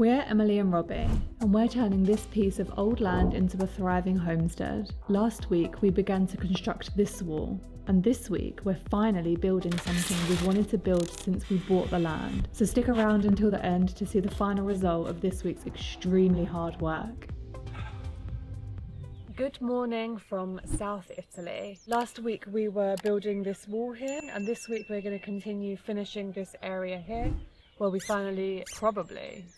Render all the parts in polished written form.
We're Emily and Robbie, and we're turning this piece of old land into a thriving homestead. Last week we began to construct this wall, and this week we're finally building something we've wanted to build since we bought the land. So stick around until the end to see the final result of this week's extremely hard work. Good morning from South Italy. Last week we were building this wall here, and this week we're going to continue finishing this area here, where we finally,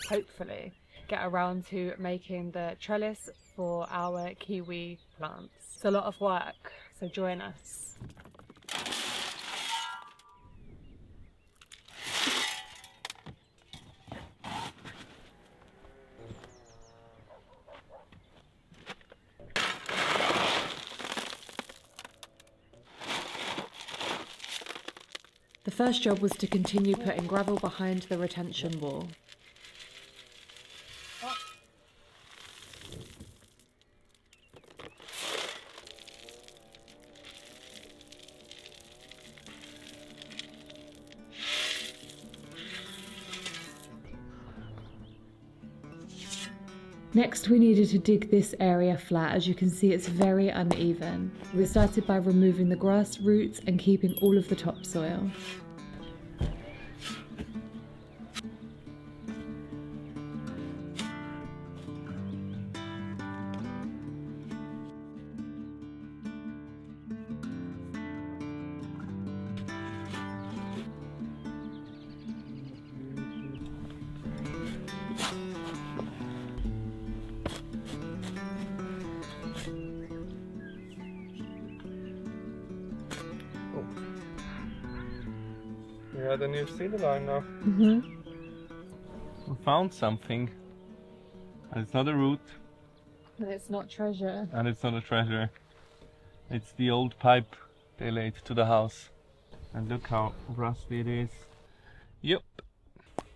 hopefully, get around to making the trellis for our kiwi plants. It's a lot of work, so join us. The first job was to continue putting gravel behind the retention wall. Next, we needed to dig this area flat. As you can see, it's very uneven. We started by removing the grass roots and keeping all of the topsoil. We had a new city line now. We found something. And it's not a root. And it's not treasure. And it's not a treasure. It's the old pipe they laid to the house. And look how rusty it is. Yep.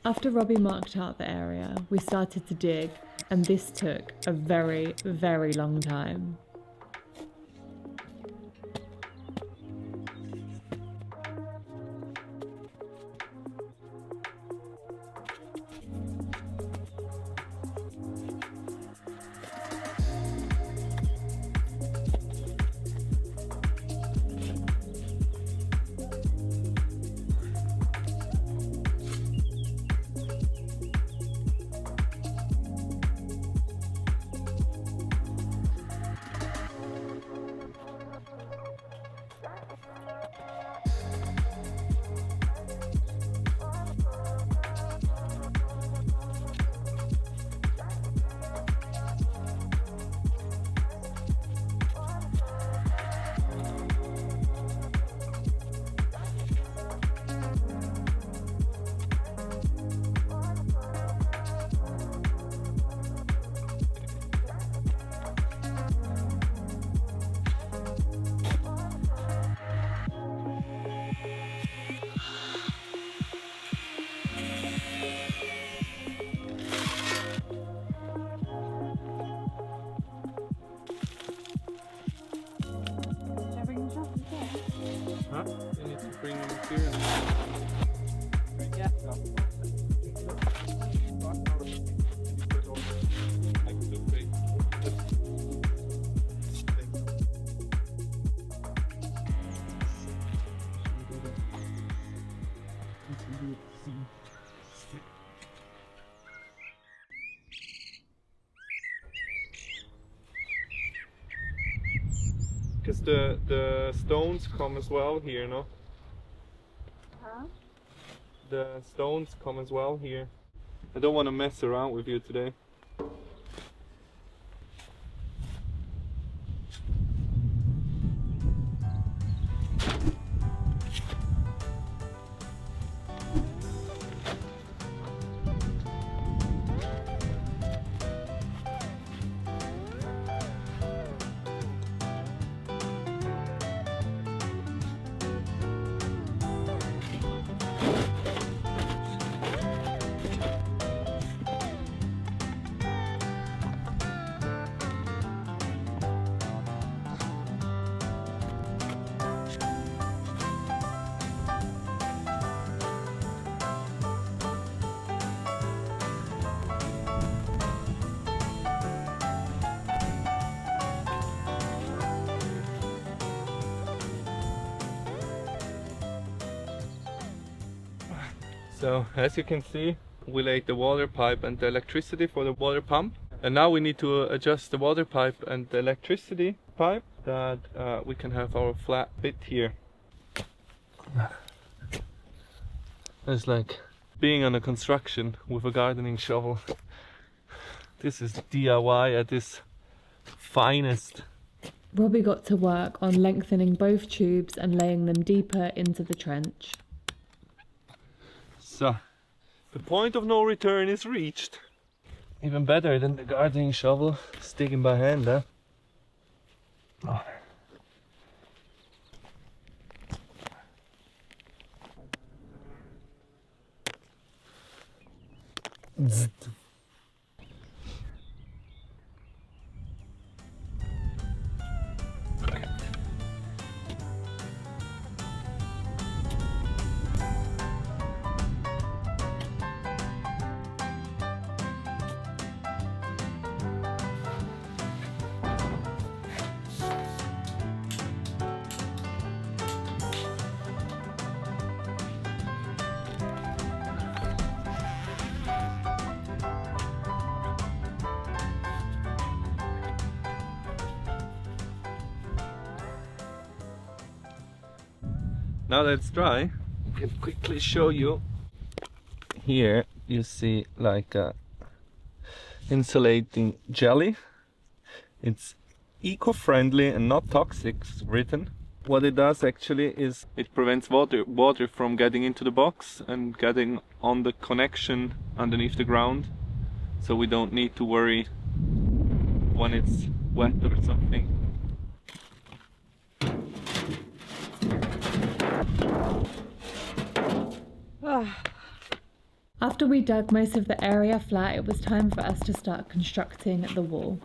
After Robbie marked out the area, we started to dig, and this took a very, very long time. Huh? You need to bring the material. Because the stones come as well here, no? Huh? The stones come as well here. I don't want to mess around with you today. So as you can see, we laid the water pipe and the electricity for the water pump, and now we need to adjust the water pipe and the electricity pipe that we can have our flat bit here. It's like being on a construction with a gardening shovel. This is DIY at its finest. Robbie got to work on lengthening both tubes and laying them deeper into the trench. So, the point of no return is reached. Even better than the gardening shovel, sticking by hand, huh? Oh. Zzz. Now that it's dry, I can quickly show you. Here you see like a insulating jelly. It's eco-friendly and not toxic, it's written. What it does actually is it prevents water from getting into the box and getting on the connection underneath the ground, so we don't need to worry when it's wet or something. After we dug most of the area flat, it was time for us to start constructing the wall.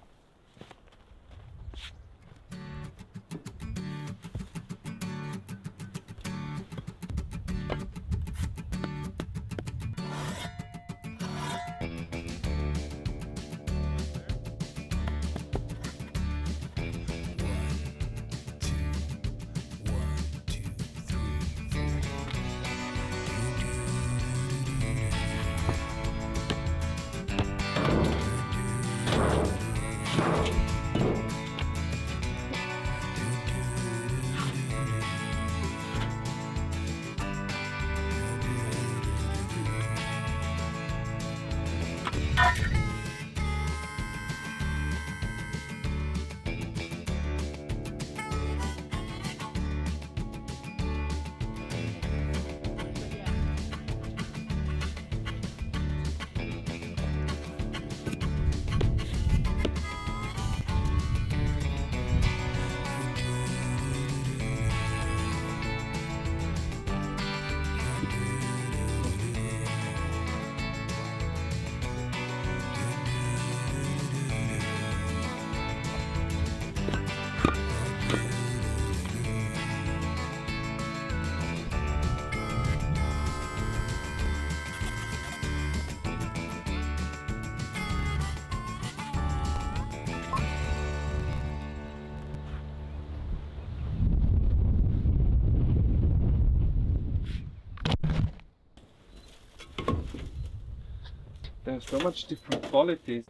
There's so much different qualities.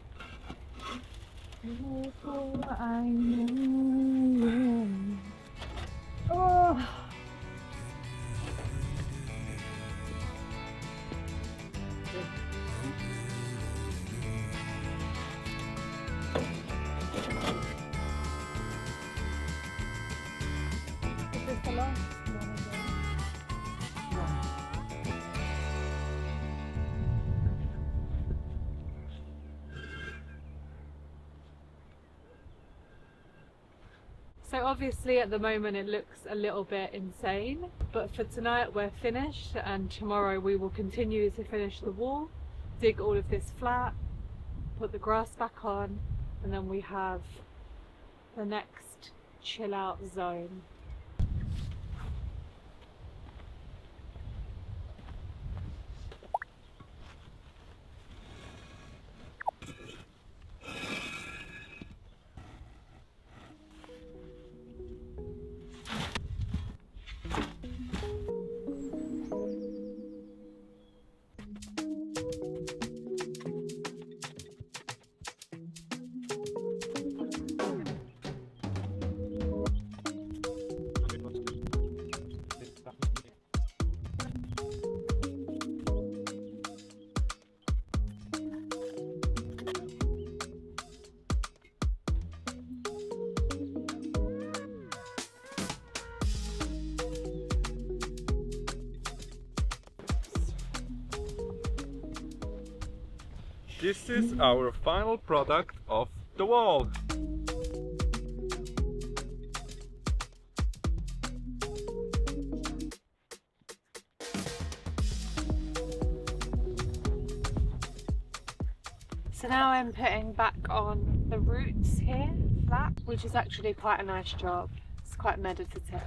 Oh. Is this the last one again? No. So obviously at the moment it looks a little bit insane, but for tonight we're finished, and tomorrow we will continue to finish the wall, dig all of this flat, put the grass back on, and then we have the next chill out zone. This is our final product of the wall. So now I'm putting back on the roots here, flat, which is actually quite a nice job. It's quite meditative.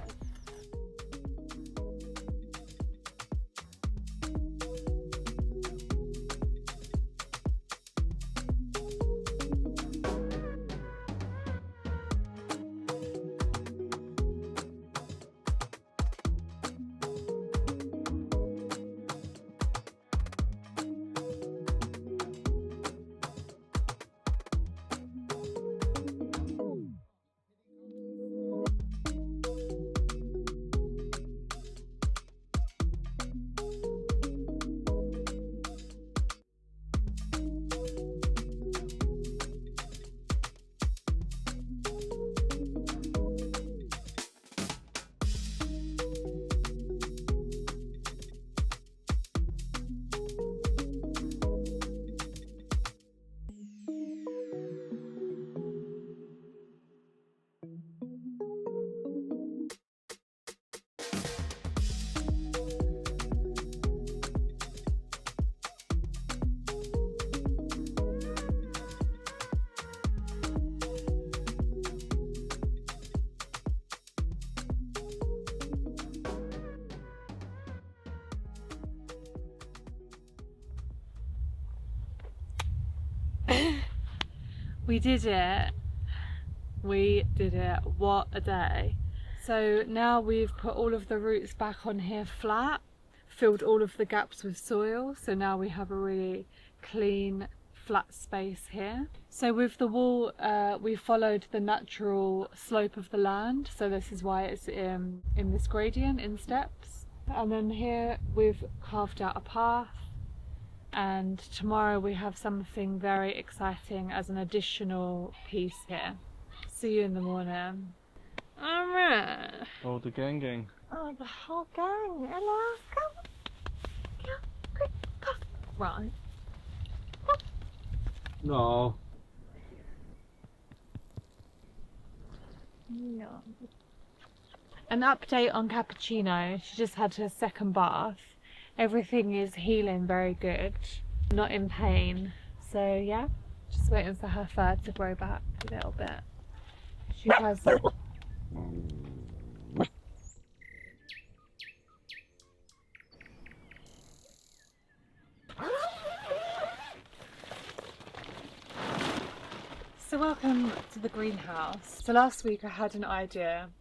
We did it. We did it. What a day. So now we've put all of the roots back on here flat, filled all of the gaps with soil. So now we have a really clean, flat space here. So with the wall, we followed the natural slope of the land. So this is why it's in this gradient in steps. And then here we've carved out a path. And tomorrow we have something very exciting as an additional piece here. See you in the morning. Alright. Oh, the gang. Oh, the whole gang. Hello. Come. Come. Quick. Come. Right. No. No. An update on Cappuccino. She just had her second bath. Everything is healing very good, not in pain. So yeah, just waiting for her fur to grow back a little bit. She has. So welcome to the greenhouse. So last week I had an idea.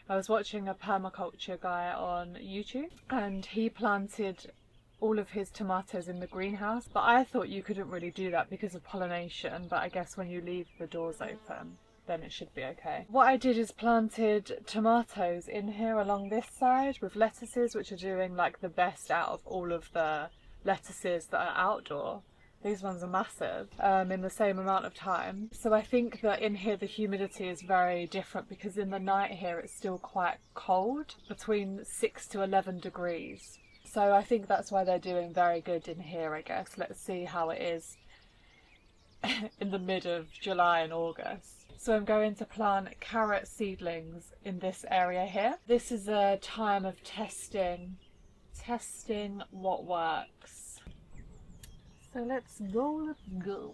I was watching a permaculture guy on YouTube and he planted all of his tomatoes in the greenhouse, but I thought you couldn't really do that because of pollination, but I guess when you leave the doors open then it should be okay. What I did is planted tomatoes in here along this side with lettuces, which are doing like the best out of all of the lettuces that are outdoor. These ones are massive in the same amount of time. So I think that in here the humidity is very different because in the night here it's still quite cold, between 6 to 11 degrees. So I think that's why they're doing very good in here, I guess. Let's see how it is in the mid of July and August. So I'm going to plant carrot seedlings in this area here. This is a time of testing what works. So let's go.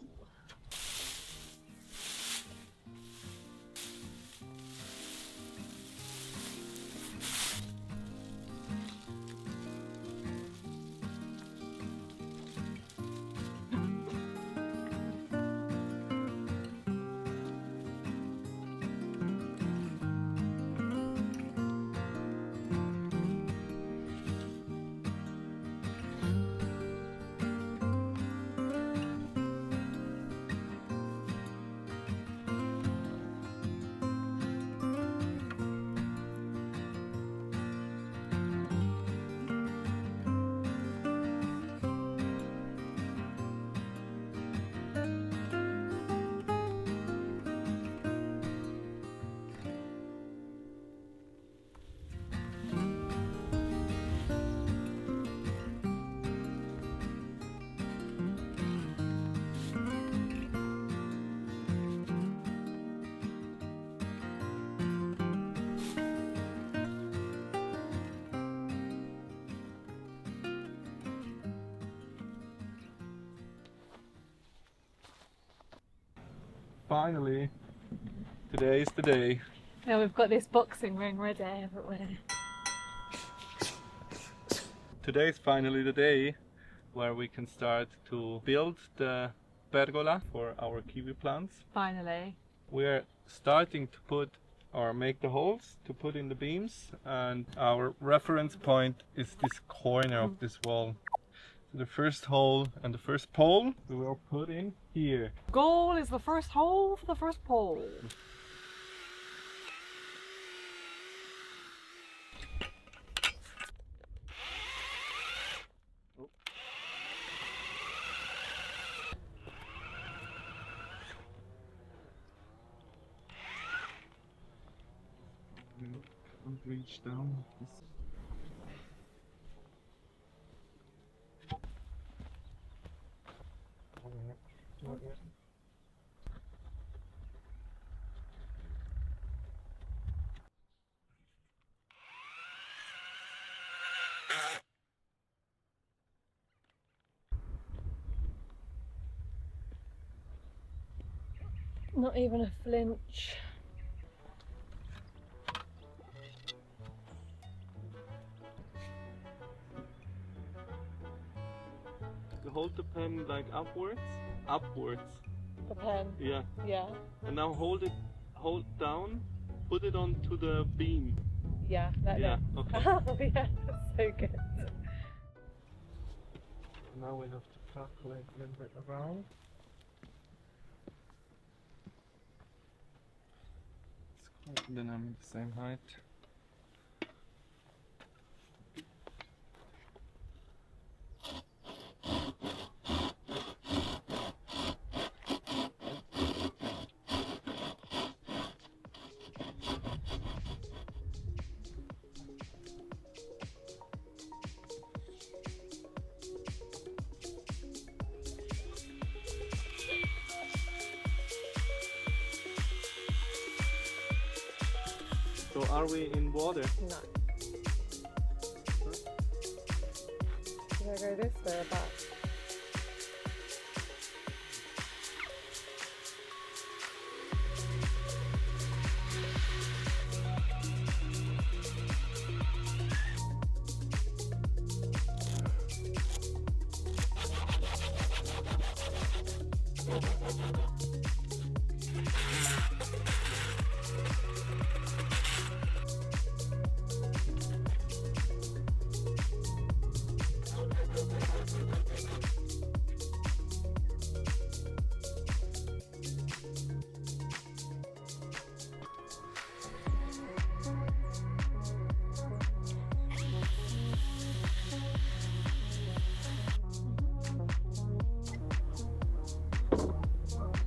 finally, today is the day. Now we've got this boxing ring ready, but Today is finally the day where we can start to build the pergola for our kiwi plants. finally. We're starting to put or make the holes to put in the beams, and our reference point is this corner of this wall. So the first hole and the first pole we will put in here. Goal is the first hole for the first pole. Don't reach down. Not even a flinch. You hold the pen like upwards. Upwards. The pen. Yeah. Yeah. And now hold down, put it onto the beam. Yeah. Yeah, okay. Oh yeah, that's so good. Now we have to calculate a little bit around. Then I'm the same height. So are we in water? No. Should I go this way or back?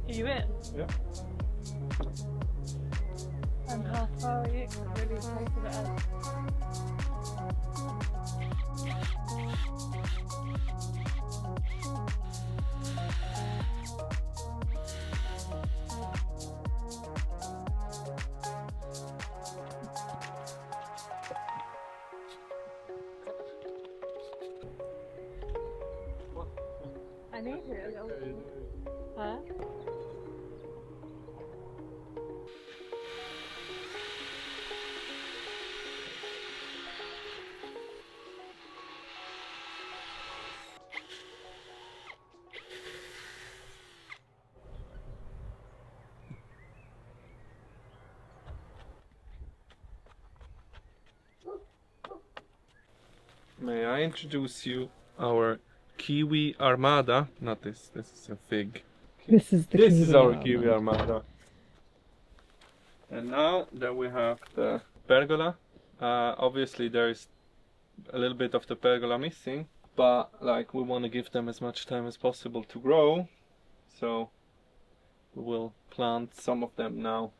Are you in? Yeah. And how far are you? Really close to the edge. I need it a little. Huh? May I introduce you our kiwi armada? Not this. This is a fig. This is the This is our kiwi armada. And now that we have the pergola, obviously there is a little bit of the pergola missing, but like we want to give them as much time as possible to grow, so we will plant some of them now.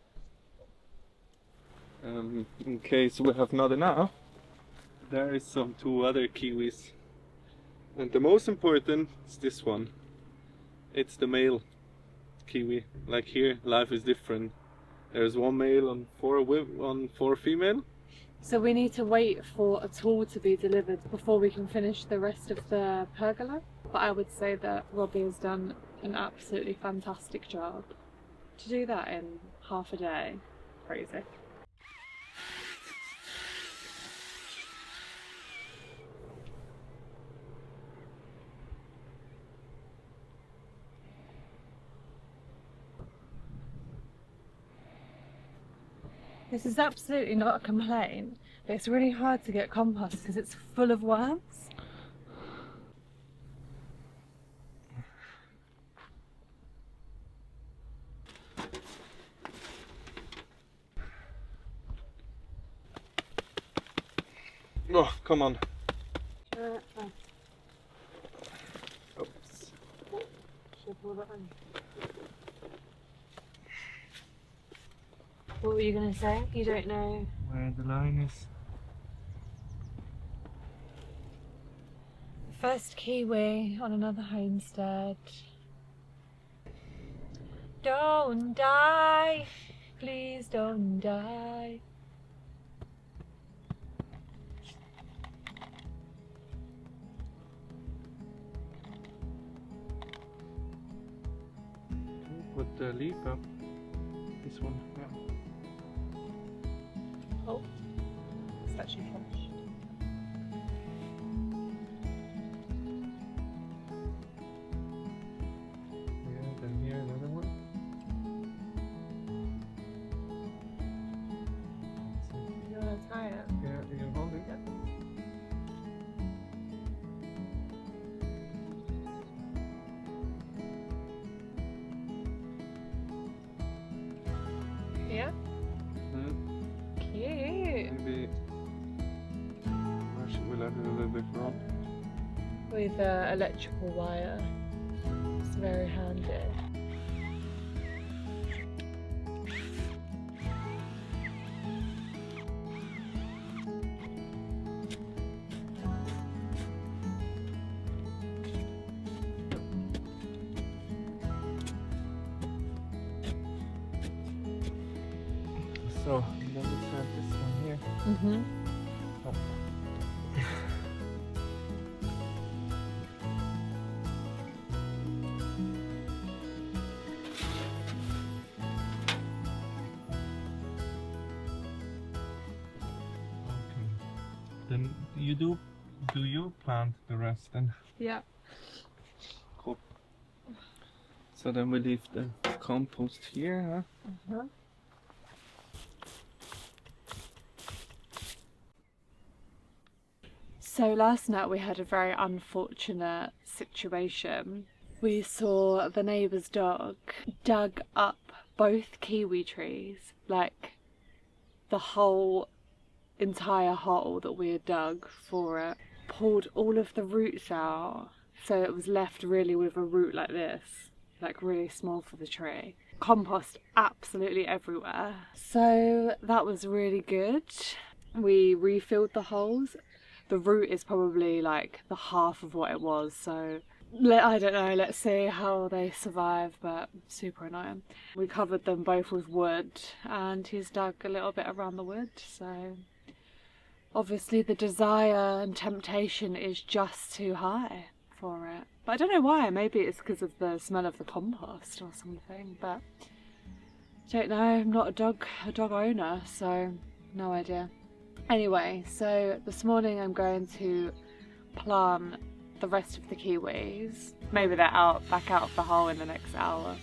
In case we have not enough, there is some 2 other kiwis, and the most important is this one. It's the male kiwi. Like here, life is different. There's 1 male on 4 female. So we need to wait for a tool to be delivered before we can finish the rest of the pergola. But I would say that Robbie has done an absolutely fantastic job. To do that in half a day, crazy. This is absolutely not a complaint, but it's really hard to get compost because it's full of worms. Oh, come on. Oops. What were you going to say? You don't know Where the line is. First kiwi on another homestead. Don't die, please don't die. Put the leaf up. This one. Yeah. Oh, it's actually fresh. Yeah, then here another one. You want to try it? Yeah, you can hold it. Yeah? Cute. Maybe we'll let it a little bit run. With electrical wire. It's very handy. So, then we have this one here. Mm-hmm. Okay. Then do you plant the rest then? Yeah. Cool. So then we leave the compost here, huh? Uh-huh. So last night we had a very unfortunate situation. We saw the neighbour's dog dug up both kiwi trees, like the whole entire hole that we had dug for it, pulled all of the roots out, so it was left really with a root like this, like really small for the tree. Compost absolutely everywhere. So that was really good. We refilled the holes. The root is probably like the half of what it was, so I don't know, let's see how they survive, but super annoying. We covered them both with wood and he's dug a little bit around the wood, so obviously the desire and temptation is just too high for it. But I don't know why, maybe it's because of the smell of the compost or something, but I don't know, I'm not a dog owner, so no idea. Anyway, so this morning I'm going to plant the rest of the kiwis. Maybe they're back out of the hole in the next hour.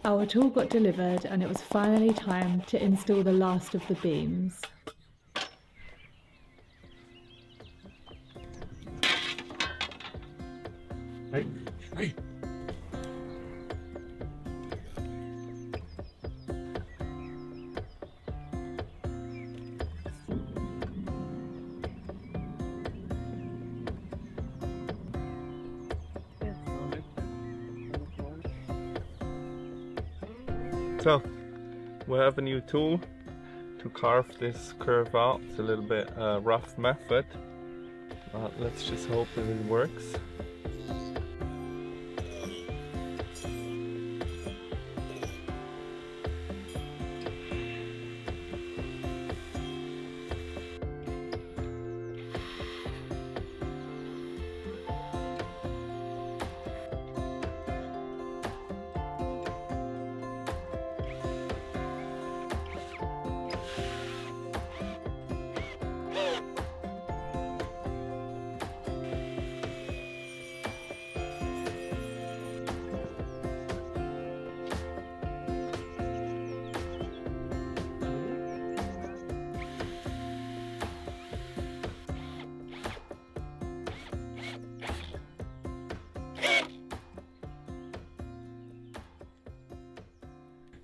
Our tool got delivered and it was finally time to install the last of the beams. Hey, hey. So, we have a new tool to carve this curve out. It's a little bit rough method, but let's just hope that it works.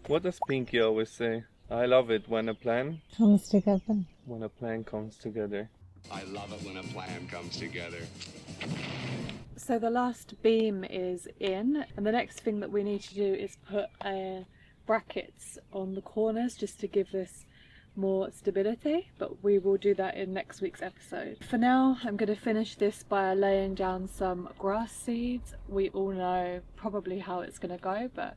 What does Pinky always say? I love it when a plan Comes together. When a plan comes together. I love it when a plan comes together. So the last beam is in, and the next thing that we need to do is put brackets on the corners just to give this more stability, but we will do that in next week's episode. For now, I'm going to finish this by laying down some grass seeds. We all know probably how it's going to go, but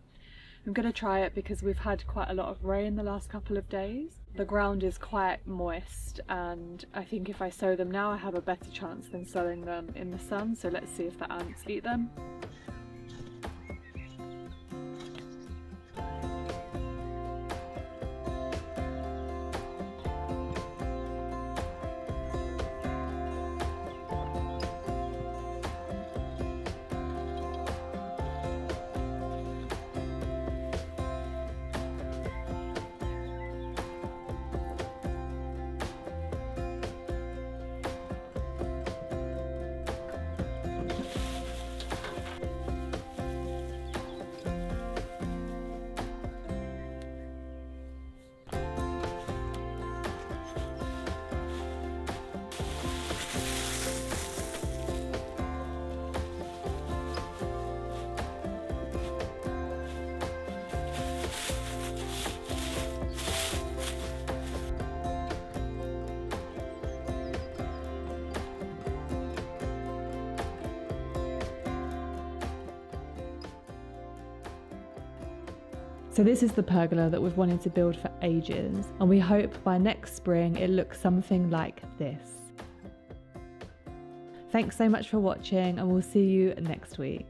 I'm going to try it because we've had quite a lot of rain the last couple of days. The ground is quite moist, and I think if I sow them now I have a better chance than sowing them in the sun, so let's see if the ants eat them. So this is the pergola that we've wanted to build for ages, and we hope by next spring it looks something like this. Thanks so much for watching, and we'll see you next week.